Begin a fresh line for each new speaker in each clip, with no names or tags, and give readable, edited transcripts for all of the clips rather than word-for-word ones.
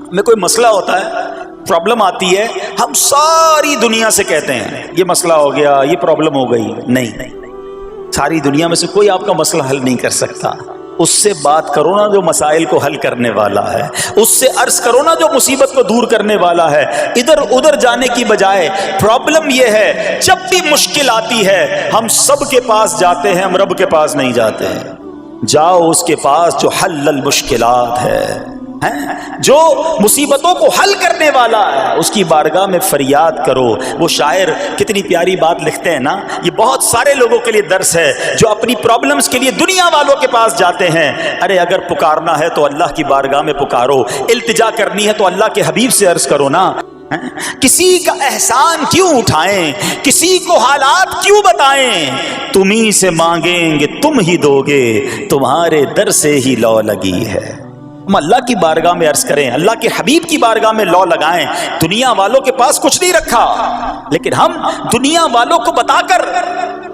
ہمیں کوئی مسئلہ ہوتا ہے، پرابلم آتی ہے، ہم ساری دنیا سے کہتے ہیں یہ مسئلہ ہو گیا، یہ پرابلم ہو گئی. نہیں، ساری دنیا میں سے کوئی آپ کا مسئلہ حل نہیں کر سکتا. اس سے بات کرو نا جو مسائل کو حل کرنے والا ہے، اس سے عرض کرو نا جو مصیبت کو دور کرنے والا ہے. ادھر ادھر جانے کی بجائے پرابلم یہ ہے جب بھی مشکل آتی ہے ہم سب کے پاس جاتے ہیں، ہم رب کے پاس نہیں جاتے ہیں. جاؤ اس کے پاس جو حل المشکلات ہے، جو مصیبتوں کو حل کرنے والا ہے، اس کی بارگاہ میں فریاد کرو. وہ شاعر کتنی پیاری بات لکھتے ہیں نا، یہ بہت سارے لوگوں کے لیے درس ہے جو اپنی پرابلمز کے لیے دنیا والوں کے پاس جاتے ہیں. ارے اگر پکارنا ہے تو اللہ کی بارگاہ میں پکارو، التجا کرنی ہے تو اللہ کے حبیب سے عرض کرو نا. کسی کا احسان کیوں اٹھائیں، کسی کو حالات کیوں بتائیں، تمہیں سے مانگیں گے تم ہی دو گے، تمہارے در سے ہی لو لگی ہے. ہم اللہ کی بارگاہ میں عرض کریں، اللہ کے حبیب کی بارگاہ میں لو لگائیں. دنیا والوں کے پاس کچھ نہیں رکھا، لیکن ہم دنیا والوں کو بتا کر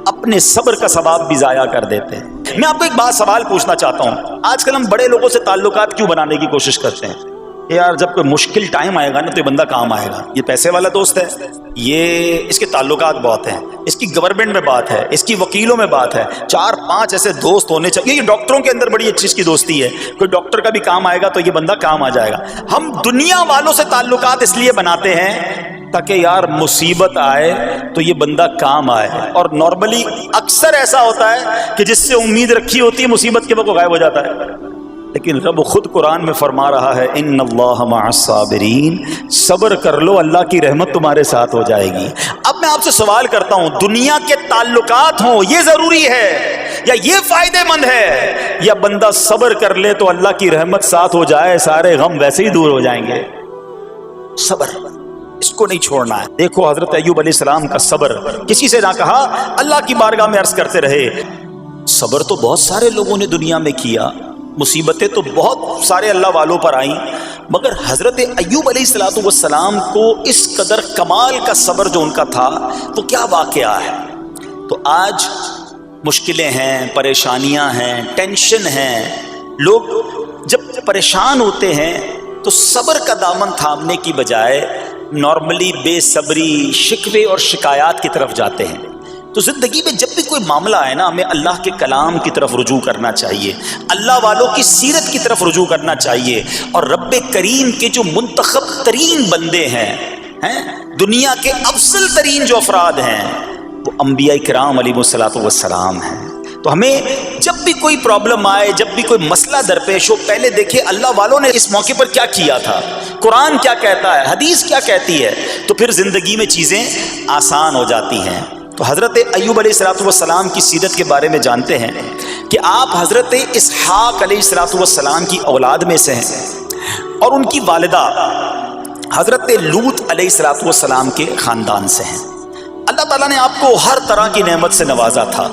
اپنے صبر کا ثواب بھی ضائع کر دیتے ہیں. میں آپ کو ایک بات سوال پوچھنا چاہتا ہوں، آج کل ہم بڑے لوگوں سے تعلقات کیوں بنانے کی کوشش کرتے ہیں؟ یار جب کوئی مشکل ٹائم آئے گا نا تو یہ بندہ کام آئے گا، یہ پیسے والا دوست ہے، یہ اس کے تعلقات بہت ہیں، اس کی گورنمنٹ میں بات ہے، اس کی وکیلوں میں بات ہے. 4-5 ایسے دوست ہونے چاہیے. یہ ڈاکٹروں کے اندر بڑی اچھی اس کی دوستی ہے، کوئی ڈاکٹر کا بھی کام آئے گا تو یہ بندہ کام آ جائے گا. ہم دنیا والوں سے تعلقات اس لیے بناتے ہیں تاکہ یار مصیبت آئے تو یہ بندہ کام آئے. اور نارملی اکثر ایسا ہوتا ہے کہ جس سے امید رکھی ہوتی ہے مصیبت کے وقت وہ غائب ہو جاتا ہے. لیکن رب خود قرآن میں فرما رہا ہے ان اللہ مع الصابرین، صبر کر لو اللہ کی رحمت تمہارے ساتھ ہو جائے گی. اب میں آپ سے سوال کرتا ہوں، دنیا کے تعلقات ہوں یہ ضروری ہے یا یہ فائدہ مند ہے، یا بندہ صبر کر لے تو اللہ کی رحمت ساتھ ہو جائے، سارے غم ویسے ہی دور ہو جائیں گے؟ صبر اس کو نہیں چھوڑنا ہے. دیکھو حضرت ایوب علیہ السلام کا صبر، کسی سے نہ کہا، اللہ کی بارگاہ میں عرض کرتے رہے. صبر تو بہت سارے لوگوں نے دنیا میں کیا، مصیبتیں تو بہت سارے اللہ والوں پر آئیں، مگر حضرت ایوب علیہ السلام کو اس قدر کمال کا صبر جو ان کا تھا وہ کیا واقعہ ہے. تو آج مشکلیں ہیں، پریشانیاں ہیں، ٹینشن ہیں، لوگ جب پریشان ہوتے ہیں تو صبر کا دامن تھامنے کی بجائے نارملی بے صبری، شکوے اور شکایات کی طرف جاتے ہیں. تو زندگی میں جب بھی کوئی معاملہ آئے نا، ہمیں اللہ کے کلام کی طرف رجوع کرنا چاہیے، اللہ والوں کی سیرت کی طرف رجوع کرنا چاہیے. اور رب کریم کے جو منتخب ترین بندے ہیں، دنیا کے افضل ترین جو افراد ہیں، وہ انبیاء کرام علیہ السلام ہیں. تو ہمیں جب بھی کوئی پرابلم آئے، جب بھی کوئی مسئلہ درپیش ہو، پہلے دیکھیں اللہ والوں نے اس موقع پر کیا کیا تھا، قرآن کیا کہتا ہے، حدیث کیا کہتی ہے، تو پھر زندگی میں چیزیں آسان ہو جاتی ہیں. تو حضرت ایوب علیہ السلام کی سیرت کے بارے میں جانتے ہیں کہ آپ حضرت اسحاق علیہ السلام کی اولاد میں سے ہیں، اور ان کی والدہ حضرت لوط علیہ السلام کے خاندان سے ہیں. اللہ تعالیٰ نے آپ کو ہر طرح کی نعمت سے نوازا تھا.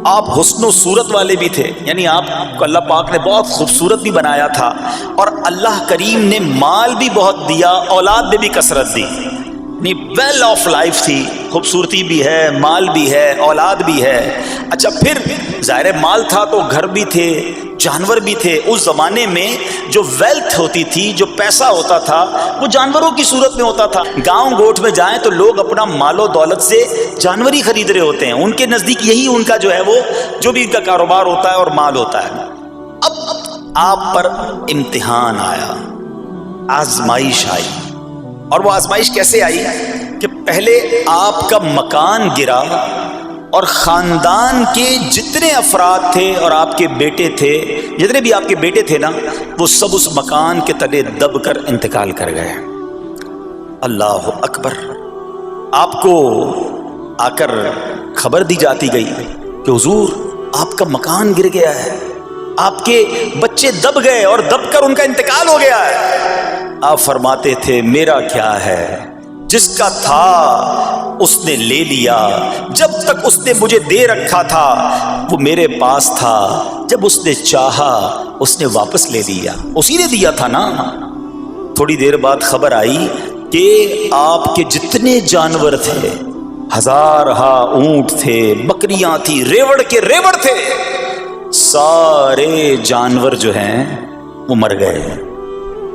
آپ حسن و صورت والے بھی تھے، یعنی آپ کو اللہ پاک نے بہت خوبصورت بھی بنایا تھا، اور اللہ کریم نے مال بھی بہت دیا، اولاد نے بھی کثرت دی. ویل آف لائف تھی، خوبصورتی بھی ہے، مال بھی ہے، اولاد بھی ہے. اچھا پھر ظاہر مال تھا تو گھر بھی تھے، جانور بھی تھے. اس زمانے میں جو ویلتھ ہوتی تھی، جو پیسہ ہوتا تھا، وہ جانوروں کی صورت میں ہوتا تھا. گاؤں گوٹھ میں جائیں تو لوگ اپنا مال و دولت سے جانور ہی خرید رہے ہوتے ہیں، ان کے نزدیک یہی ان کا جو ہے وہ جو بھی ان کا کاروبار ہوتا ہے اور مال ہوتا ہے. اب آپ پر امتحان آیا، آزمائش آئی. اور وہ آزمائش کیسے آئی کہ پہلے آپ کا مکان گرا، اور خاندان کے جتنے افراد تھے اور آپ کے بیٹے تھے، جتنے بھی آپ کے بیٹے تھے نا، وہ سب اس مکان کے تلے دب کر انتقال کر گئے. اللہ اکبر. آپ کو آ کر خبر دی جاتی گئی کہ حضور آپ کا مکان گر گیا ہے، آپ کے بچے دب گئے اور دب کر ان کا انتقال ہو گیا ہے. آپ فرماتے تھے میرا کیا ہے، جس کا تھا اس نے لے لیا، جب تک اس نے مجھے دے رکھا تھا وہ میرے پاس تھا، جب اس نے چاہا اس نے واپس لے لیا، اسی نے دیا تھا نا. تھوڑی دیر بعد خبر آئی کہ آپ کے جتنے جانور تھے، ہزارہا اونٹ تھے، بکریاں تھی، ریوڑ کے ریوڑ تھے، سارے جانور جو ہیں وہ مر گئے.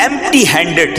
empty handed,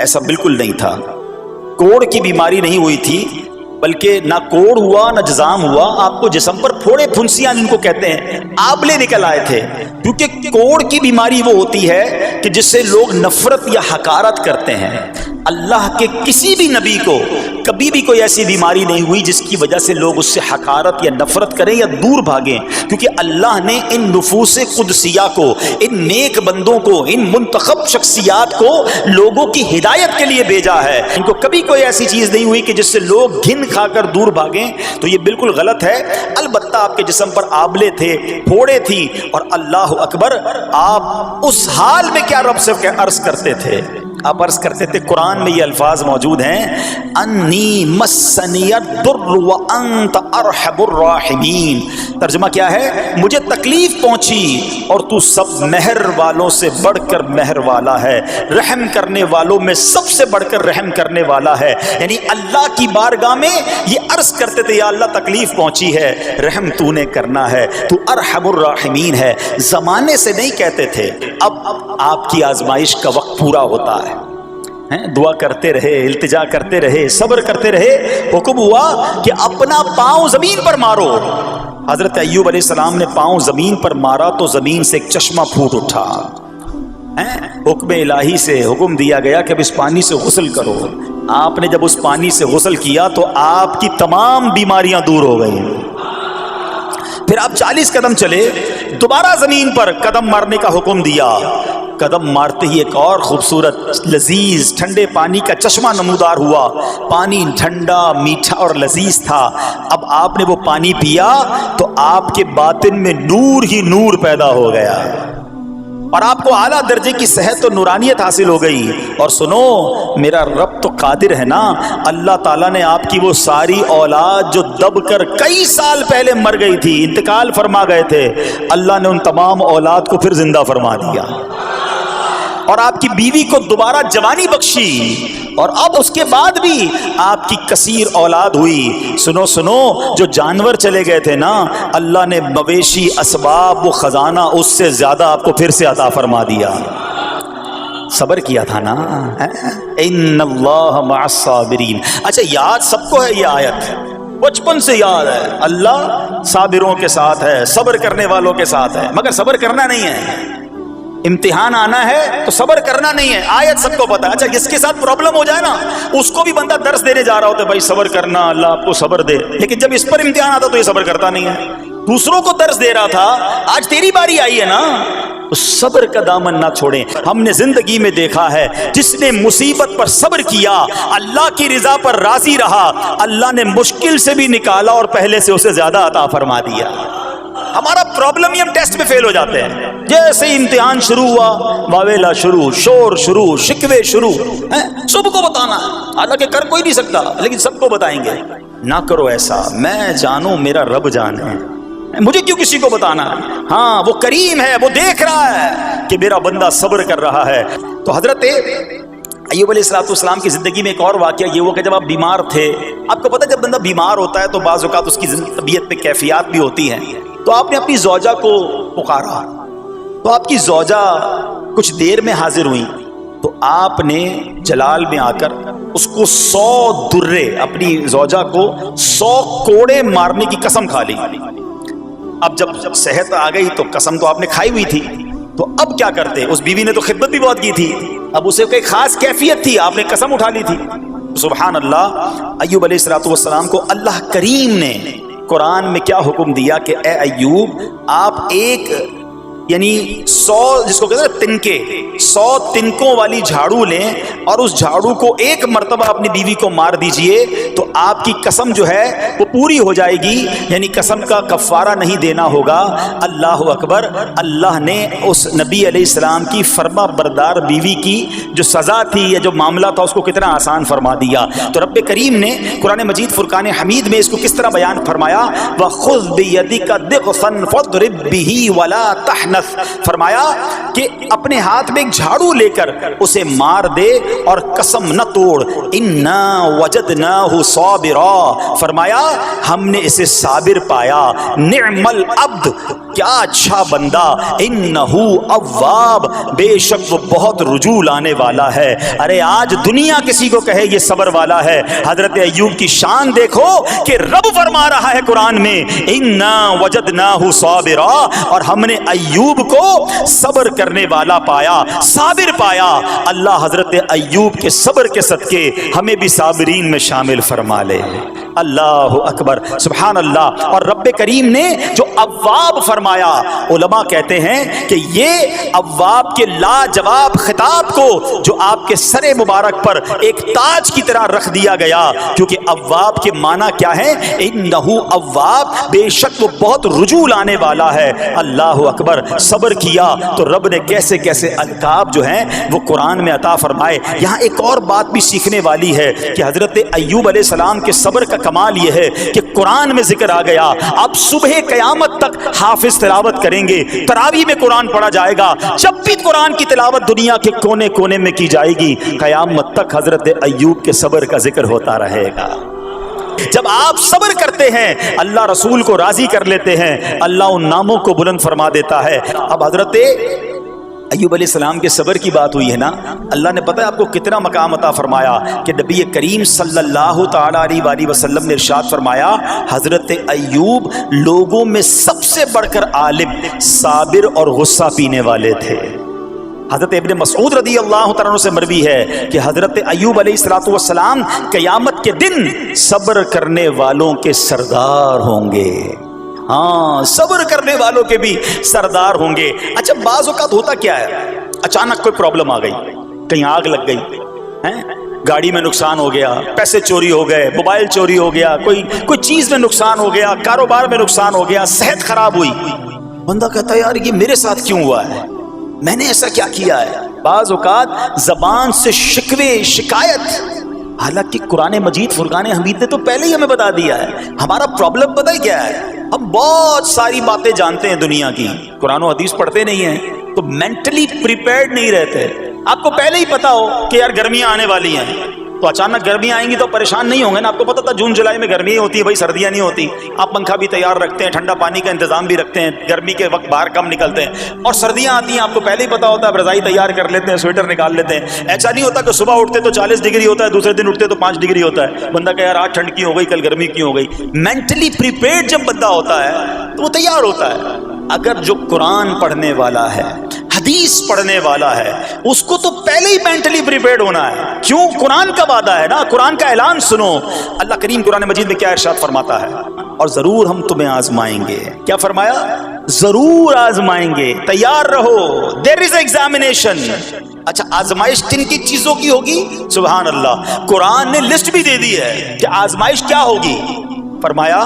ایسا بالکل نہیں تھا. کوڑ کی بیماری نہیں ہوئی تھی، بلکہ نہ کوڑ ہوا نہ جزام ہوا. آپ کو جسم پر پھوڑے پھنسیاں جن کو کہتے ہیں آبلے نکل آئے تھے. کیونکہ کوڑ کی بیماری وہ ہوتی ہے کہ جس سے لوگ نفرت یا حقارت کرتے ہیں. اللہ کے کسی بھی نبی کو کبھی بھی کوئی ایسی بیماری نہیں ہوئی جس کی وجہ سے لوگ اس سے حقارت یا نفرت کریں یا دور بھاگیں. کیونکہ اللہ نے ان نفوس قدسیہ کو، ان نیک بندوں کو، ان منتخب شخصیات کو لوگوں کی ہدایت کے لیے بھیجا ہے. ان کو کبھی کوئی ایسی چیز نہیں ہوئی کہ جس سے لوگ گھن کھا کر دور بھاگیں. تو یہ بالکل غلط ہے. البتہ آپ کے جسم پر آبلے تھے، پھوڑے تھی، اور اللہ اکبر آپ اس حال میں کیا رب سے عرض کرتے تھے؟ آپ عرض کرتے تھے، قرآن میں یہ الفاظ موجود ہیں، انی مسنی الضر وانت ارحم الراحمین. ترجمہ کیا ہے؟ مجھے تکلیف پہنچی اور تو سب مہر والوں سے بڑھ کر مہر والا ہے، رحم کرنے والوں میں سب سے بڑھ کر رحم کرنے والا ہے. یعنی اللہ کی بارگاہ میں یہ عرض کرتے تھے، یا اللہ تکلیف پہنچی ہے، رحم تو نے کرنا ہے، تو ارحم الراحمین ہے. زمانے سے نہیں کہتے تھے. اب آپ کی آزمائش کا وقت پورا ہوتا ہے، دعا کرتے رہے، التجا کرتے رہے، صبر کرتے رہے. حکم ہوا کہ اپنا پاؤں زمین پر مارو. حضرت ایوب علیہ السلام نے پاؤں زمین پر مارا تو زمین سے ایک چشمہ پھوٹ اٹھا. حکم الہی سے حکم دیا گیا کہ اب اس پانی سے غسل کرو. آپ نے جب اس پانی سے غسل کیا تو آپ کی تمام بیماریاں دور ہو گئیں. پھر آپ 40 قدم چلے، دوبارہ زمین پر قدم مارنے کا حکم دیا. قدم مارتے ہی ایک اور خوبصورت لذیذ ٹھنڈے پانی کا چشمہ نمودار ہوا. پانی ٹھنڈا، میٹھا اور لذیذ تھا. اب آپ نے وہ پانی پیا تو آپ کے باطن میں نور ہی نور پیدا ہو گیا، اور آپ کو اعلیٰ درجے کی صحت و نورانیت حاصل ہو گئی. اور سنو، میرا رب تو قادر ہے نا. اللہ تعالیٰ نے آپ کی وہ ساری اولاد جو دب کر کئی سال پہلے مر گئی تھی، انتقال فرما گئے تھے، اللہ نے ان تمام اولاد کو پھر زندہ فرما دیا، اور آپ کی بیوی کو دوبارہ جوانی بخشی، اور اب اس کے بعد بھی آپ کی کثیر اولاد ہوئی. سنو سنو، جو جانور چلے گئے تھے نا، اللہ نے مویشی، اسباب، وہ خزانہ اس سے زیادہ آپ کو پھر سے عطا فرما دیا. صبر کیا تھا نا. ان اللہ مع الصابرین. اچھا، یاد سب کو ہے یہ آیت، بچپن سے یاد ہے. اللہ صابروں کے ساتھ ہے، صبر کرنے والوں کے ساتھ ہے. مگر صبر کرنا نہیں ہے، امتحان آنا ہے تو صبر کرنا نہیں ہے. آیت سب کو پتا ہے. اچھا، جس کے ساتھ پرابلم ہو جائے نا، اس کو بھی بندہ درس دینے جا رہا ہوتا ہے، بھائی صبر کرنا، اللہ آپ کو صبر دے. لیکن جب اس پر امتحان آتا تو یہ صبر کرتا نہیں ہے. دوسروں کو درس دے رہا تھا، آج تیری باری آئی ہے نا، صبر کا دامن نہ چھوڑیں. ہم نے زندگی میں دیکھا ہے، جس نے مصیبت پر صبر کیا، اللہ کی رضا پر راضی رہا، اللہ نے مشکل سے بھی نکالا اور پہلے سے اسے زیادہ عطا فرما دیا. ہمارا پرابلم ہی ہم ٹیسٹ میں فیل ہو جاتے ہیں. جیسے امتحان شروع ہوا، واویلا شروع، شور شروع، شکوے شروع. سب کو بتانا ہے، حالانکہ کر کوئی نہیں سکتا، لیکن سب کو بتائیں گے. نہ کرو ایسا. میں جانوں، میرا رب جانے، مجھے کیوں کسی کو بتانا ہے؟ ہاں، وہ کریم ہے، وہ دیکھ رہا ہے کہ میرا بندہ صبر کر رہا ہے. تو حضرت ایوب علیہ السلام کی زندگی میں ایک اور واقعہ یہ ہوا کہ جب آپ بیمار تھے، آپ کو پتہ ہے جب بندہ بیمار ہوتا ہے تو بعض اوقات اس کی طبیعت پہ کیفیات بھی ہوتی ہیں. تو آپ نے اپنی زوجہ کو پکارا، تو آپ کی زوجہ کچھ دیر میں حاضر ہوئی. تو آپ نے جلال میں آ کر اس کو 100 درے، اپنی زوجہ کو 100 کوڑے مارنے کی قسم کھا لی. اب جب صحت آ گئی تو قسم تو آپ نے کھائی ہوئی تھی، تو اب کیا کرتے؟ اس بیوی نے تو خدمت بھی بہت کی تھی، اب اسے کوئی خاص کیفیت تھی، آپ نے قسم اٹھا لی تھی. سبحان اللہ. ایوب علیہ السلام کو اللہ کریم نے قرآن میں کیا حکم دیا کہ اے ایوب، آپ ایک یعنی 100 جس کو کہتے ہیں تنکے 100 تنکوں والی جھاڑو لیں اور اس جھاڑو کو ایک مرتبہ اپنی بیوی کو مار دیجئے تو آپ کی قسم جو ہے وہ پوری ہو جائے گی، یعنی قسم کا کفارہ نہیں دینا ہوگا۔ اللہ اکبر۔ اللہ نے اس نبی علیہ السلام کی فرما بردار بیوی کی جو سزا تھی یا جو معاملہ تھا اس کو کتنا آسان فرما دیا۔ تو رب کریم نے قرآن مجید فرقان حمید میں اس کو کس طرح بیان فرمایا، وَخُذْ بِيَدِكَ ضِغْثًا فَاضْرِب بِهِ وَلَا تَحْنَثْ تخنث، فرمایا کہ اپنے ہاتھ میں ایک جھاڑو لے کر اسے مار دے اور قسم نہ توڑ، انا وجدناہ صابرا، فرمایا ہم نے اسے صابر پایا، نعم العبد، کیا اچھا بندہ، انہو اواب، بے شک وہ بہت رجوع لانے والا ہے۔ ارے آج دنیا کسی کو کہے یہ صبر والا ہے، حضرت ایوب کی شان دیکھو کہ رب فرما رہا ہے قرآن میں انا وجدناہ صابرا، اور ہم نے ایوب کو صبر کرنے والا پایا، صابر پایا۔ اللہ حضرت ایوب کے صبر کے صدقے ہمیں بھی صابرین میں شامل فرما لے۔ اللہ اکبر، سبحان اللہ۔ اور رب کریم نے جو اواب فرمایا، علماء کہتے ہیں کہ یہ اواب کے لاجواب خطاب کو جو آپ کے سر مبارک پر ایک تاج کی طرح رکھ دیا گیا، کیونکہ اواب کے معنی کیا ہے؟ انہو اواب، بے شک وہ بہت رجوع لانے والا ہے۔ اللہ اکبر، صبر کیا تو رب نے کیسے کیسے القاب جو ہیں وہ قرآن میں عطا فرمائے۔ یہاں ایک اور بات بھی سیکھنے والی ہے کہ حضرت ایوب علیہ السلام کے صبر کا کمال یہ ہے کہ قرآن میں ذکر آ گیا، اب صبح قیامت تک حافظ تلاوت کریں گے، تراویح میں قرآن پڑھا جائے گا، جب بھی قرآن کی تلاوت دنیا کے کونے کونے میں کی جائے گی، قیامت تک حضرت ایوب کے صبر کا ذکر ہوتا رہے گا۔ جب آپ صبر کرتے ہیں اللہ رسول کو راضی کر لیتے ہیں، اللہ ان ناموں کو بلند فرما دیتا ہے۔ اب حضرت ایوب علیہ السلام کے صبر کی بات ہوئی ہے نا، اللہ نے پتہ ہے آپ کو کتنا مقام عطا فرمایا کہ نبی کریم صلی اللہ تعالی علیہ وآلہ وسلم نے ارشاد فرمایا، حضرت ایوب لوگوں میں سب سے بڑھ کر عالم، صابر اور غصہ پینے والے تھے۔ حضرت ابن مسعود رضی اللہ تعالیٰ عنہ سے مروی ہے کہ حضرت ایوب علیہ السلام قیامت کے دن صبر کرنے والوں کے سردار ہوں گے۔ ہاں، صبر کرنے والوں کے بھی سردار ہوں گے۔ اچھا، بعض اوقات ہوتا کیا ہے، اچانک کوئی پرابلم آ گئی، کہیں آگ لگ گئی، گاڑی میں نقصان ہو گیا، پیسے چوری ہو گئے، موبائل چوری ہو گیا، کوئی چیز میں نقصان ہو گیا، کاروبار میں نقصان ہو گیا، صحت خراب ہوئی، بندہ کہتا ہے یار یہ میرے ساتھ کیوں ہوا ہے، میں نے ایسا کیا کیا ہے۔ بعض اوقات زبان سے شکوے، شکایت، حالانکہ قرآن مجید فرقان حمید نے تو پہلے ہی ہمیں بتا دیا ہے ہمارا پرابلم پتہ ہے کیا ہے۔ ہم بہت ساری باتیں جانتے ہیں دنیا کی، قرآن و حدیث پڑھتے نہیں ہیں تو مینٹلی پریپیئرڈ نہیں رہتے۔ آپ کو پہلے ہی پتا ہو کہ یار گرمیاں آنے والی ہیں، تو اچانک گرمیاں آئیں گی تو پریشان نہیں ہوں گے نا۔ آپ کو پتا تھا جون جولائی میں گرمیاں ہوتی ہیں بھائی، سردیاں نہیں ہوتی۔ آپ پنکھا بھی تیار رکھتے ہیں، ٹھنڈا پانی کا انتظام بھی رکھتے ہیں، گرمی کے وقت باہر کم نکلتے ہیں، اور سردیاں آتی ہیں آپ کو پہلے ہی پتا ہوتا ہے، رضائی تیار کر لیتے ہیں، سویٹر نکال لیتے ہیں۔ ایسا نہیں ہوتا کہ صبح اٹھتے تو 40 ڈگری ہوتا ہے، دوسرے دن اٹھتے تو 5 ڈگری ہوتا ہے، بندہ کہ یار آج ٹھنڈ کی ہو گئی، کل گرمی کی ہو گئی۔ مینٹلی پریپیئرڈ جب بندہ ہوتا ہے تو وہ تیار ہوتا ہے۔ اگر جو قرآن پڑھنے والا ہے، حدیث پڑھنے والا ہے، اس کو تو پہلے ہی مینٹلی پریپیئرڈ ہونا ہے۔ کیوں؟ قرآن کا وعدہ ہے نا، قرآن کا اعلان سنو۔ اللہ کریم قرآن مجید میں کیا ارشاد فرماتا ہے؟ اور ضرور ہم تمہیں آزمائیں گے۔ کیا فرمایا؟ ضرور آزمائیں گے، تیار رہو، دیر از ایگزامینیشن۔ اچھا، آزمائش کن کی چیزوں کی ہوگی؟ سبحان اللہ، قرآن نے لسٹ بھی دے دی ہے کہ آزمائش کیا ہوگی۔ فرمایا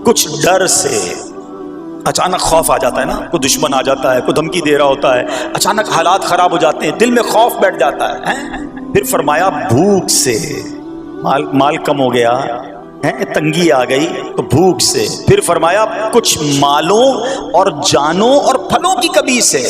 کچھ ڈر سے، اچانک خوف آ جاتا ہے نا، کوئی دشمن آ جاتا ہے، کوئی دھمکی دے رہا ہوتا ہے، اچانک حالات خراب ہو جاتے ہیں، دل میں خوف بیٹھ جاتا ہے۔ پھر فرمایا بھوک سے، مال کم ہو گیا، تنگی آ گئی تو بھوک سے۔ پھر فرمایا کچھ مالوں اور جانوں اور پھلوں کی کمی سے،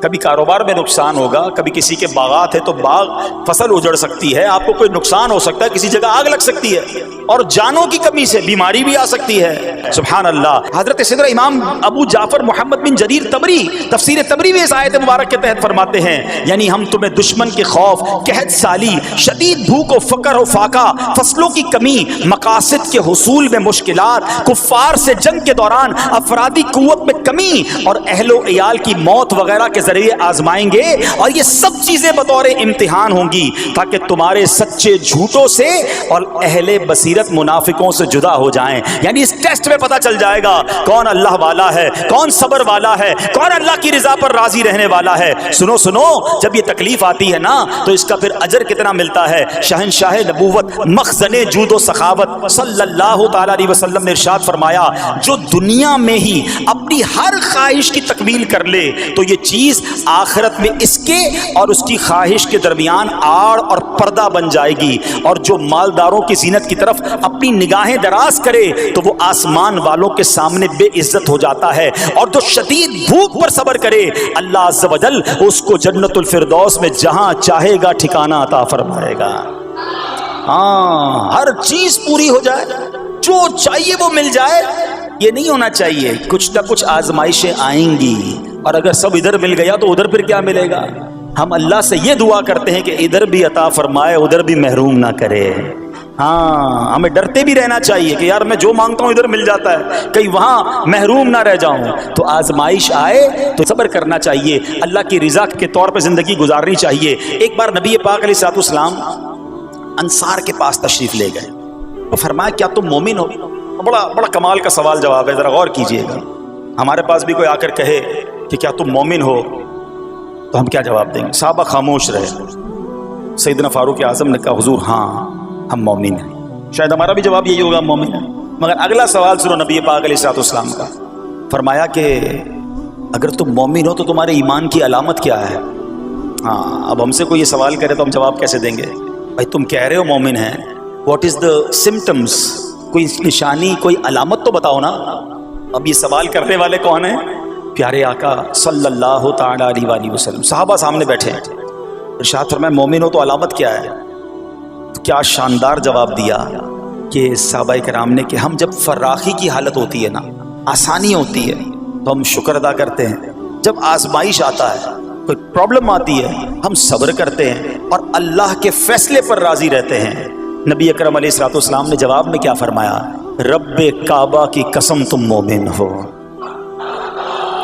کبھی کاروبار میں نقصان ہوگا، کبھی کسی کے باغات ہے تو باغ فصل اجڑ سکتی ہے، آپ کو کوئی نقصان ہو سکتا ہے، کسی جگہ آگ لگ سکتی ہے، اور جانوں کی کمی سے بیماری بھی آ سکتی ہے۔ سبحان اللہ۔ حضرت سیدنا امام ابو جعفر محمد بن جریر طبری تفسیر طبری میں اس آیت مبارک کے تحت فرماتے ہیں، یعنی ہم تمہیں دشمن کے خوف، قحط سالی، شدید بھوک و فقر و فاقہ، فصلوں کی کمی، مقاصد کے حصول میں مشکلات، کفار سے جنگ کے دوران افرادی قوت میں کمی اور اہل و عیال کی موت وغیرہ کے ذریعے آزمائیں گے، اور یہ سب چیزیں بطور امتحان ہوں گی تاکہ تمہارے سچے جھوٹوں سے اور اہل بصیرت منافقوں سے جدا ہو جائیں۔ یعنی اس ٹیسٹ میں پتہ چل جائے گا کون اللہ والا ہے، کون صبر والا ہے، کون اللہ کی رضا پر راضی رہنے والا ہے۔ سنو سنو، جب یہ تکلیف آتی ہے نا تو اس کا پھر اجر کتنا ملتا ہے۔ شہنشاہ نبوت، مخزن جود و سخاوت صلی اللہ تعالی علیہ وسلم نے ارشاد فرمایا، جو دنیا میں ہی اپنی ہر خواہش کی تکمیل کر لے تو یہ چیز چیز آخرت میں اس کے اور اس کی خواہش کے درمیان آڑ اور پردہ بن جائے گی، اور جو مالداروں کی زینت کی طرف اپنی نگاہیں دراز کرے تو وہ آسمان والوں کے سامنے بے عزت ہو جاتا ہے، اور جو شدید بھوک پر صبر کرے اللہ عز و جل اس کو جنت الفردوس میں جہاں چاہے گا ٹھکانہ عطا فرمائے گا۔ ہاں، ہر چیز پوری ہو جائے، جو چاہیے وہ مل جائے، یہ نہیں ہونا چاہیے۔ کچھ نہ کچھ آزمائشیں آئیں گی، اور اگر سب ادھر مل گیا تو ادھر پھر کیا ملے گا؟ ہم اللہ سے یہ دعا کرتے ہیں کہ ادھر بھی عطا فرمائے، ادھر بھی محروم نہ کرے۔ ہاں، ہمیں ڈرتے بھی رہنا چاہیے کہ یار میں جو مانگتا ہوں ادھر مل جاتا ہے، کہیں وہاں محروم نہ رہ جاؤں۔ تو آزمائش آئے تو صبر کرنا چاہیے، اللہ کی رضا کے طور پہ زندگی گزارنی چاہیے۔ ایک بار نبی پاک علیہ الصلوۃ والسلام انصار کے پاس تشریف لے گئے، تو فرمایا کیا تم مومن ہو؟ بڑا کمال کا سوال جواب ہے، ذرا غور کیجئے گا۔ ہمارے پاس بھی کوئی آ کر کہے کہ کیا تم مومن ہو تو ہم کیا جواب دیں گے؟ صحابہ خاموش رہے۔ سیدنا فاروق اعظم نے کہا حضور ہاں ہم مومن ہیں۔ شاید ہمارا بھی جواب یہی ہوگا ہم مومن ہیں، مگر اگلا سوال سنو نبی پاک علیہ الصلوۃ والسلام کا۔ فرمایا کہ اگر تم مومن ہو تو تمہارے ایمان کی علامت کیا ہے؟ ہاں، اب ہم سے کوئی یہ سوال کرے تو ہم جواب کیسے دیں گے؟ بھائی تم کہہ رہے ہو مومن ہیں، واٹ از دا سمٹمز؟ کوئی نشانی، کوئی علامت تو بتاؤ نا۔ اب یہ سوال کرنے والے کون ہیں؟ پیارے آقا صلی اللہ تعالی علیہ وآلہ وسلم۔ صحابہ سامنے بیٹھے ہیں، ارشاد فرمایا مومن ہو تو علامت کیا ہے؟ کیا شاندار جواب دیا کہ صحابہ کرام نے کہ ہم جب فراخی کی حالت ہوتی ہے نا، آسانی ہوتی ہے تو ہم شکر ادا کرتے ہیں، جب آزمائش آتا ہے، کوئی پرابلم آتی ہے، ہم صبر کرتے ہیں اور اللہ کے فیصلے پر راضی رہتے ہیں۔ نبی اکرم علیہ الصلوۃ والسلام نے جواب میں کیا فرمایا؟ رب کعبہ کی قسم تم مومن ہو۔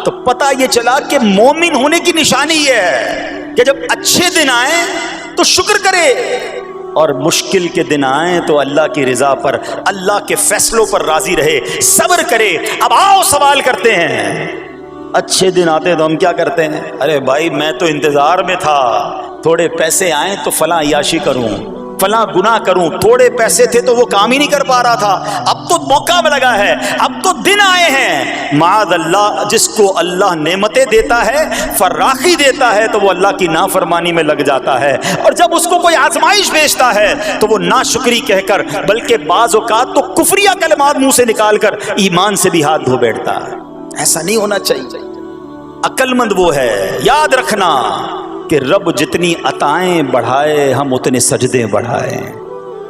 تو پتہ یہ چلا کہ مومن ہونے کی نشانی یہ ہے کہ جب اچھے دن آئیں تو شکر کرے، اور مشکل کے دن آئیں تو اللہ کی رضا پر، اللہ کے فیصلوں پر راضی رہے، صبر کرے۔ اب آؤ سوال کرتے ہیں، اچھے دن آتے تو ہم کیا کرتے ہیں؟ ارے بھائی میں تو انتظار میں تھا، تھوڑے پیسے آئیں تو فلاں عیاشی کروں، فلاں گناہ کروں، تھوڑے پیسے تھے تو وہ کام ہی نہیں کر پا رہا تھا، اب تو موقع میں لگا ہے، اب تو دن آئے ہیں۔ معاذ اللہ، جس کو اللہ نعمتیں دیتا ہے، فراخی دیتا ہے، تو وہ اللہ کی نافرمانی میں لگ جاتا ہے، اور جب اس کو کوئی آزمائش بھیجتا ہے تو وہ ناشکری کہہ کر، بلکہ بعض اوقات تو کفریہ کلمات منہ سے نکال کر ایمان سے بھی ہاتھ دھو بیٹھتا ہے۔ ایسا نہیں ہونا چاہیے۔ عقل مند وہ ہے، یاد رکھنا کہ رب جتنی عطائیں بڑھائے ہم اتنے سجدے بڑھائیں،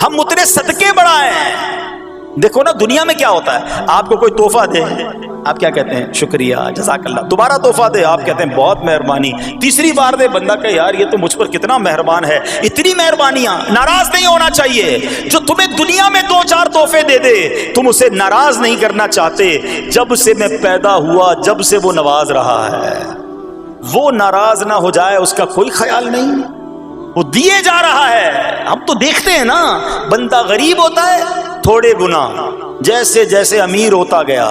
ہم اتنے صدقے بڑھائیں۔ دیکھو نا دنیا میں کیا ہوتا ہے، آپ کو کوئی تحفہ دے، آپ کیا کہتے ہیں؟ شکریہ، جزاک اللہ۔ دوبارہ تحفہ دے، آپ کہتے ہیں بہت مہربانی۔ تیسری بار دے، بندہ کہ یار یہ تو مجھ پر کتنا مہربان ہے۔ اتنی مہربانیاں، ناراض نہیں ہونا چاہیے۔ جو تمہیں دنیا میں 2-4 تحفے دے دے، تم اسے ناراض نہیں کرنا چاہتے۔ جب سے میں پیدا ہوا، جب سے وہ نواز رہا ہے، وہ ناراض نہ ہو جائے اس کا کوئی خیال نہیں، وہ دیے جا رہا ہے۔ ہم تو دیکھتے ہیں نا، بندہ غریب ہوتا ہے، تھوڑے گناہ، جیسے جیسے امیر ہوتا گیا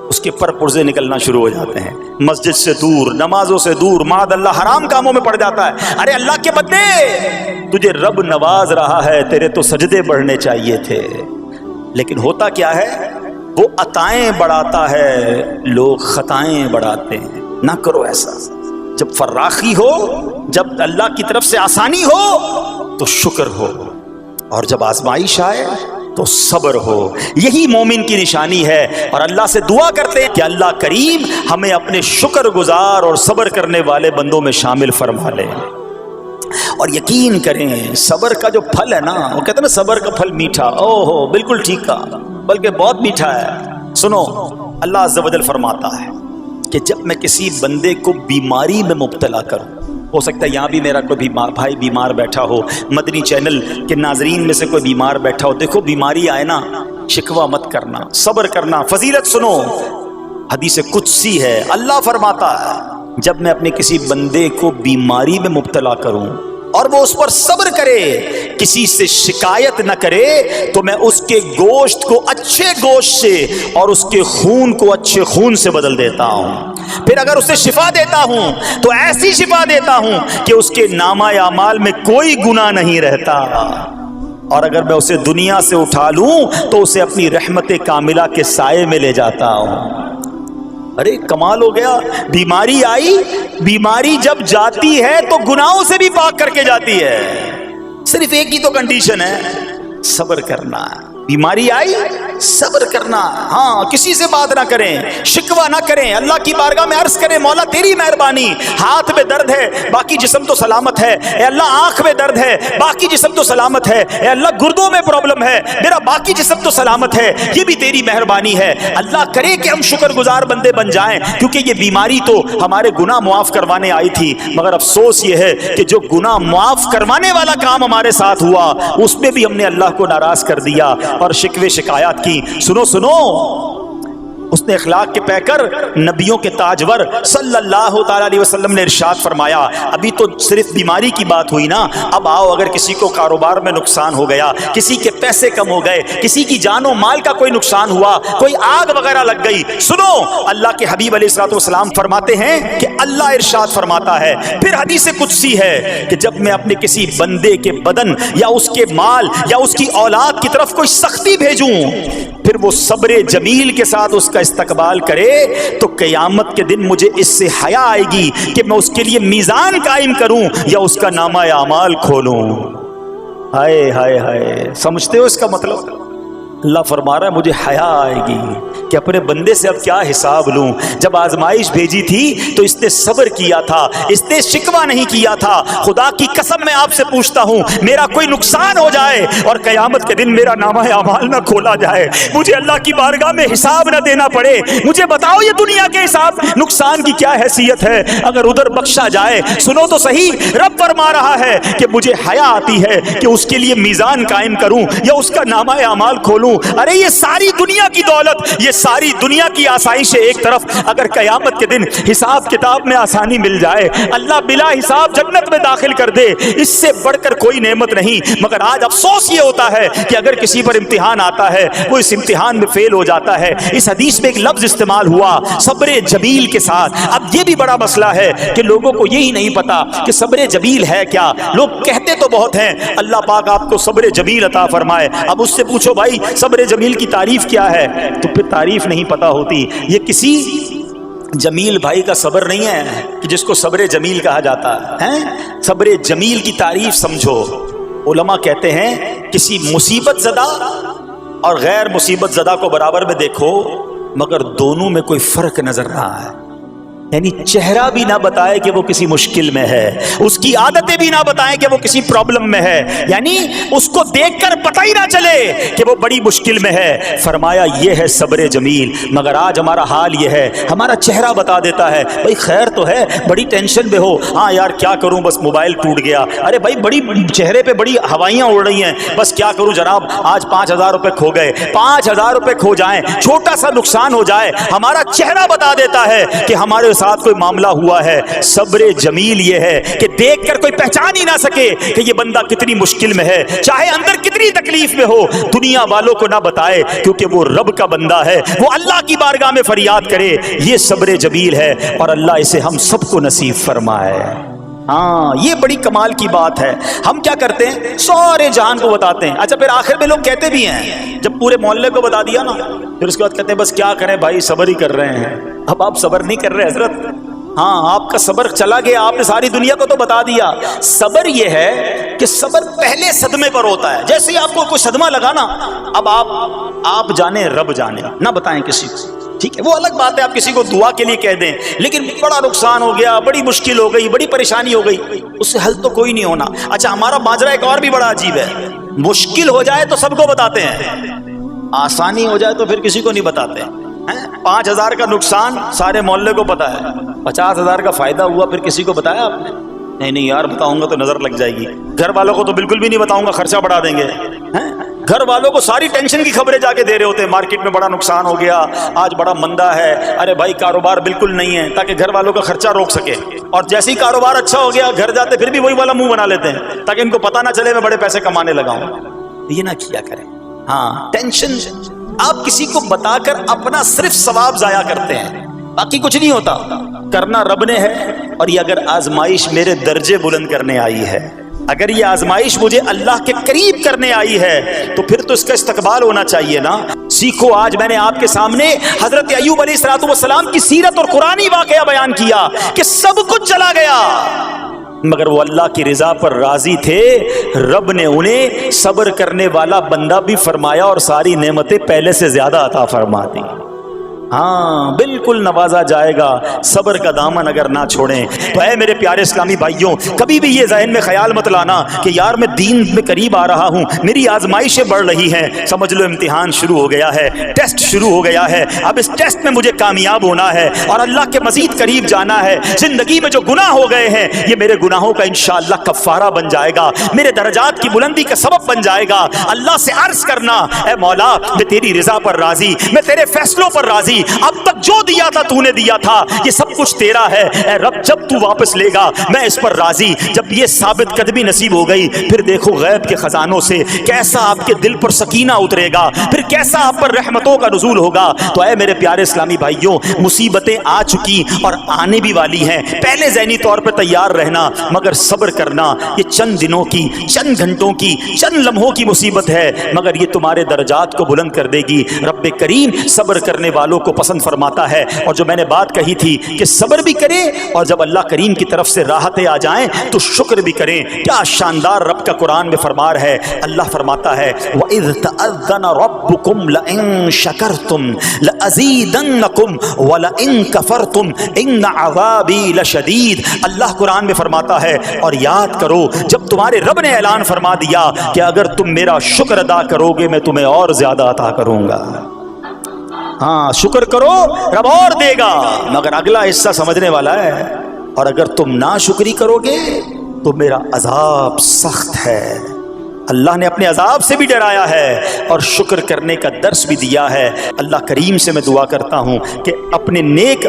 اس کے پر پرزے نکلنا شروع ہو جاتے ہیں، مسجد سے دور، نمازوں سے دور، معاذ اللہ حرام کاموں میں پڑ جاتا ہے۔ ارے اللہ کے بندے، تجھے رب نواز رہا ہے، تیرے تو سجدے بڑھنے چاہیے تھے، لیکن ہوتا کیا ہے؟ وہ عطائیں بڑھاتا ہے، لوگ خطائیں بڑھاتے ہیں۔ نہ کرو ایسا۔ جب فراخی ہو، جب اللہ کی طرف سے آسانی ہو تو شکر ہو، اور جب آزمائش آئے تو صبر ہو۔ یہی مومن کی نشانی ہے، اور اللہ سے دعا کرتے ہیں کہ اللہ کریم ہمیں اپنے شکر گزار اور صبر کرنے والے بندوں میں شامل فرما لے۔ اور یقین کریں صبر کا جو پھل ہے نا، وہ کہتے ہیں نا صبر کا پھل میٹھا، او ہو بالکل ٹھیک کہا، بلکہ بہت میٹھا ہے۔ سنو، اللہ عز و جل فرماتا ہے کہ جب میں کسی بندے کو بیماری میں مبتلا کروں، ہو سکتا ہے یہاں بھی میرا کوئی بھائی بیمار بیٹھا ہو، مدنی چینل کے ناظرین میں سے کوئی بیمار بیٹھا ہو، دیکھو بیماری آئے نا، شکوہ مت کرنا، صبر کرنا۔ فضیلت سنو، حدیث قدسی ہے، اللہ فرماتا ہے جب میں اپنے کسی بندے کو بیماری میں مبتلا کروں اور وہ اس پر صبر کرے، کسی سے شکایت نہ کرے، تو میں اس کے گوشت کو اچھے گوشت سے اور اس کے خون کو اچھے خون سے بدل دیتا ہوں۔ پھر اگر اسے شفا دیتا ہوں تو ایسی شفا دیتا ہوں کہ اس کے نامہ اعمال میں کوئی گناہ نہیں رہتا، اور اگر میں اسے دنیا سے اٹھا لوں تو اسے اپنی رحمت کاملہ کے سائے میں لے جاتا ہوں۔ ارے کمال ہو گیا، بیماری آئی، بیماری جب جاتی ہے تو گناہوں سے بھی پاک کر کے جاتی ہے، صرف ایک ہی تو کنڈیشن ہے، صبر کرنا۔ بیماری آئی صبر کرنا، ہاں کسی سے بات نہ کریں، شکوہ نہ کریں، اللہ کی بارگاہ میں عرض کریں مولا تیری مہربانی، ہاتھ میں درد ہے باقی جسم تو سلامت ہے، اے اللہ آنکھ میں درد ہے باقی جسم تو سلامت ہے، اے اللہ گردوں میں پرابلم ہے میرا باقی جسم تو سلامت ہے، یہ بھی تیری مہربانی ہے۔ اللہ کرے کہ ہم شکر گزار بندے بن جائیں، کیونکہ یہ بیماری تو ہمارے گناہ معاف کروانے آئی تھی، مگر افسوس یہ ہے کہ جو گناہ معاف کروانے والا کام ہمارے ساتھ ہوا اس میں بھی ہم نے اللہ کو ناراض کر دیا اور شکوے شکایات کی۔ سنو سنو، اس نے اخلاق کے پیکر نبیوں کے تاجور صلی اللہ تعالی علیہ وسلم نے ارشاد فرمایا، ابھی تو صرف بیماری کی بات ہوئی نا، اب آؤ اگر کسی کو کاروبار میں نقصان ہو گیا، کسی کے پیسے کم ہو گئے، کسی کی جان و مال کا کوئی نقصان ہوا، کوئی آگ وغیرہ لگ گئی، سنو اللہ کے حبیب علیہ الصلوۃ والسلام فرماتے ہیں کہ اللہ ارشاد فرماتا ہے، پھر حدیث قدسی ہے کہ جب میں اپنے کسی بندے کے بدن یا اس کے مال یا اس کی اولاد کی طرف کوئی سختی بھیجوں، پھر وہ صبر جمیل کے ساتھ اس کا استقبال کرے تو قیامت کے دن مجھے اس سے حیا آئے گی کہ میں اس کے لیے میزان قائم کروں یا اس کا نامہ اعمال کھولوں۔ ہائے ہائے ہائے، سمجھتے ہو اس کا مطلب؟ اللہ فرما رہا ہے مجھے حیا آئے گی کہ اپنے بندے سے اب کیا حساب لوں۔ جب آزمائش بھیجی تھی تو اس نے صبر کیا تھا، اس نے شکوہ نہیں کیا تھا۔ خدا کی قسم میں آپ سے پوچھتا ہوں، میرا کوئی نقصان ہو جائے اور قیامت کے دن میرا نامہ اعمال نہ کھولا جائے، مجھے اللہ کی بارگاہ میں حساب نہ دینا پڑے، مجھے بتاؤ یہ دنیا کے حساب نقصان کی کیا حیثیت ہے اگر ادھر بخشا جائے۔ سنو تو صحیح، رب فرما رہا ہے کہ مجھے حیا آتی ہے کہ اس کے لیے میزان قائم کروں یا اس کا نامہ اعمال کھولوں۔ ارے یہ ساری دنیا کی دولت، یہ ساری دنیا کی آسائش ایک طرف، اگر قیامت کے دن حساب کتاب میں آسانی مل جائے، اللہ بلا حساب جنت میں داخل کر دے، اس سے بڑھ کر کوئی نعمت نہیں۔ مگر آج افسوس یہ ہوتا ہے کہ اگر کسی پر امتحان آتا ہے وہ اس امتحان میں فیل ہو جاتا ہے۔ اس حدیث میں ایک لفظ استعمال ہوا صبر جمیل کے ساتھ۔ اب یہ بھی بڑا مسئلہ ہے کہ لوگوں کو یہی نہیں پتا کہ صبر جمیل ہے کیا۔ لوگ کہتے تو بہت ہیں اللہ پاک آپ کو صبر جمیل عطا فرمائے، اب اس سے پوچھو بھائی صبر جمیل کی تعریف کیا ہے تو پھر تعریف نہیں پتا ہوتی۔ یہ کسی جمیل بھائی کا صبر نہیں ہے کہ جس کو صبر جمیل کہا جاتا ہے۔ صبر جمیل کی تعریف سمجھو، علماء کہتے ہیں کسی مصیبت زدہ اور غیر مصیبت زدہ کو برابر میں دیکھو مگر دونوں میں کوئی فرق نظر نہ آئے، یعنی چہرہ بھی نہ بتائے کہ وہ کسی مشکل میں ہے، اس کی عادتیں بھی نہ بتائیں کہ وہ کسی پرابلم میں ہے، یعنی اس کو دیکھ کر پتہ ہی نہ چلے کہ وہ بڑی مشکل میں ہے۔ فرمایا یہ ہے صبر جمیل۔ مگر آج ہمارا حال یہ ہے، ہمارا چہرہ بتا دیتا ہے بھائی خیر تو ہے، بڑی ٹینشن میں ہو، ہاں یار کیا کروں بس موبائل ٹوٹ گیا، ارے بھائی بڑی چہرے پہ بڑی ہوائیاں اڑ رہی ہیں، بس کیا کروں جناب آج 5,000 روپے کھو گئے، 5,000 روپے کھو جائیں، چھوٹا سا نقصان ہو جائے، ہمارا چہرہ بتا دیتا ہے کہ ہمارے ساتھ کوئی معاملہ ہوا ہے۔ صبر جمیل یہ ہے کہ دیکھ کر کوئی پہچان ہی نہ سکے کہ یہ بندہ کتنی مشکل میں ہے، چاہے اندر کتنی تکلیف میں ہو، دنیا والوں کو نہ بتائے کیونکہ وہ رب کا بندہ ہے، وہ اللہ کی بارگاہ میں فریاد کرے، یہ صبر جمیل ہے اور اللہ اسے ہم سب کو نصیب فرمائے۔ ہاں یہ بڑی کمال کی بات ہے۔ ہم کیا کرتے ہیں سارے جہان کو بتاتے ہیں، اچھا پھر آخر میں لوگ کہتے بھی ہیں جب پورے محلے کو بتا دیا نا پھر اس کے بعد کہتے ہیں بس کیا کریں بھائی صبر ہی کر رہے ہیں۔ اب آپ صبر نہیں کر رہے حضرت، ہاں آپ کا صبر چلا گیا، آپ نے ساری دنیا کو تو بتا دیا۔ صبر یہ ہے کہ صبر پہلے صدمے پر ہوتا ہے، جیسے ہی آپ کو کوئی صدمہ لگا نا اب آپ جانے رب جانے، نہ بتائیں کسی کو، ٹھیک ہے وہ الگ بات ہے آپ کسی کو دعا کے لیے کہہ دیں، لیکن بڑا نقصان ہو گیا، بڑی مشکل ہو گئی، بڑی پریشانی ہو گئی، اس سے حل تو کوئی نہیں ہونا۔ اچھا ہمارا ماجرا ایک اور بھی بڑا عجیب ہے، مشکل ہو جائے تو سب کو بتاتے ہیں، آسانی ہو جائے تو پھر کسی کو نہیں بتاتے۔ 5,000 کا نقصان سارے محلے کو پتا ہے، 50,000 کا فائدہ ہوا پھر کسی کو بتایا آپ نے؟ نہیں یار بتاؤں گا تو نظر لگ جائے گی، گھر والوں کو تو بالکل بھی نہیں بتاؤں گا خرچہ بڑھا دیں گے۔ گھر والوں کو ساری ٹینشن کی خبریں جا کے دے رہے ہوتے ہیں، مارکیٹ میں بڑا نقصان ہو گیا، آج بڑا مندہ ہے، ارے بھائی کاروبار بالکل نہیں ہے، تاکہ گھر والوں کا خرچہ روک سکے، اور جیسے ہی کاروبار اچھا ہو گیا گھر جاتے پھر بھی وہی والا منہ بنا لیتے ہیں تاکہ ان کو پتہ نہ چلے میں بڑے پیسے کمانے لگا ہوں۔ یہ نہ کیا کریں، ہاں ٹینشن آپ کسی کو بتا کر اپنا صرف ثواب ضائع کرتے ہیں، باقی کچھ نہیں ہوتا، کرنا رب نے ہے۔ اور یہ اگر آزمائش میرے درجے بلند کرنے آئی ہے، اگر یہ آزمائش مجھے اللہ کے قریب کرنے آئی ہے تو پھر تو اس کا استقبال ہونا چاہیے نا۔ سیکھو. آج میں نے آپ کے سامنے حضرت ایوب علیہ السلام کی سیرت اور قرآنی واقعہ بیان کیا کہ سب کچھ چلا گیا مگر وہ اللہ کی رضا پر راضی تھے. رب نے انہیں صبر کرنے والا بندہ بھی فرمایا اور ساری نعمتیں پہلے سے زیادہ عطا فرما دی. ہاں بالکل نوازا جائے گا. صبر کا دامن اگر نہ چھوڑیں تو اے میرے پیارے اسلامی بھائیوں, کبھی بھی یہ ذہن میں خیال مت لانا کہ یار میں دین میں قریب آ رہا ہوں, میری آزمائشیں بڑھ رہی ہیں. سمجھ لو امتحان شروع ہو گیا ہے, ٹیسٹ شروع ہو گیا ہے. اب اس ٹیسٹ میں مجھے کامیاب ہونا ہے اور اللہ کے مزید قریب جانا ہے. زندگی میں جو گناہ ہو گئے ہیں یہ میرے گناہوں کا انشاءاللہ کفارہ بن جائے گا, میرے درجات کی بلندی کا سبب بن جائے گا. اللہ سے عرض کرنا اے مولا میں تیری رضا پر راضی, میں تیرے فیصلوں پر راضی. اب تک جو دیا تھا تو نے دیا تھا, یہ سب کچھ تیرا ہے. اے رب جب تو واپس لے گا میں اس پر راضی. جب یہ ثابت قدمی نصیب ہو گئی پھر دیکھو غیب کے خزانوں سے کیسا آپ کے دل پر سکینہ اترے گا, پھر کیسا آپ پر رحمتوں کا نزول ہوگا. تو اے میرے پیارے اسلامی بھائیوں, مصیبتیں آ چکی اور آنے بھی والی ہیں. پہلے ذہنی طور پہ تیار رہنا مگر صبر کرنا. یہ چند دنوں کی, چند گھنٹوں کی, چند لمحوں کی مصیبت ہے مگر یہ تمہارے درجات کو بلند کر دے گی. رب کریم صبر کرنے والوں کو پسند فرماتا ہے. اور جو میں نے بات کہی تھی کہ صبر بھی کریں اور جب اللہ کریم کی طرف سے راحتیں آ جائیں تو شکر بھی کریں. کیا شاندار رب کا قرآن میں فرمان ہے. اللہ فرماتا ہے وَإِذْ تَأَذَّنَ رَبُّكُمْ لَئِن شَكَرْتُمْ لَأَزِيدَنَّكُمْ وَلَئِن كَفَرْتُمْ إِنَّ عَذَابِي لَشَدِيدٌ. اللہ قرآن میں فرماتا ہے اور یاد کرو جب تمہارے رب نے اعلان فرما دیا کہ اگر تم میرا شکر ادا کرو گے میں تمہیں اور زیادہ عطا کروں گا. ہاں شکر کرو رب اور دے گا, مگر اگلا حصہ سمجھنے والا ہے. اور اگر تم ناشکری کرو گے تو میرا عذاب سخت ہے. اللہ نے اپنے عذاب سے بھی ڈرایا ہے اور شکر کرنے کا درس بھی دیا ہے. اللہ کریم سے میں دعا کرتا ہوں کہ اپنے نیک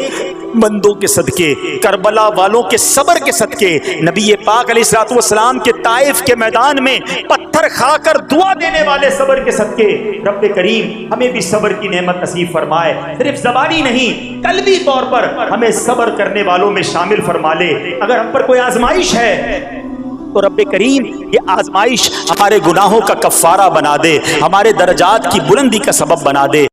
بندوں کے صدقے, کربلا والوں کے صبر کے صدقے, نبی پاک علیہ السلام کے طائف کے میدان میں پتھر کھا کر دعا دینے والے صبر کے صدقے, رب کریم ہمیں بھی صبر کی نعمت نصیب فرمائے. صرف زبانی نہیں قلبی طور پر ہمیں صبر کرنے والوں میں شامل فرما لے. اگر ہم پر کوئی آزمائش ہے تو رب کریم یہ آزمائش ہمارے گناہوں کا کفارہ بنا دے, ہمارے درجات کی بلندی کا سبب بنا دے.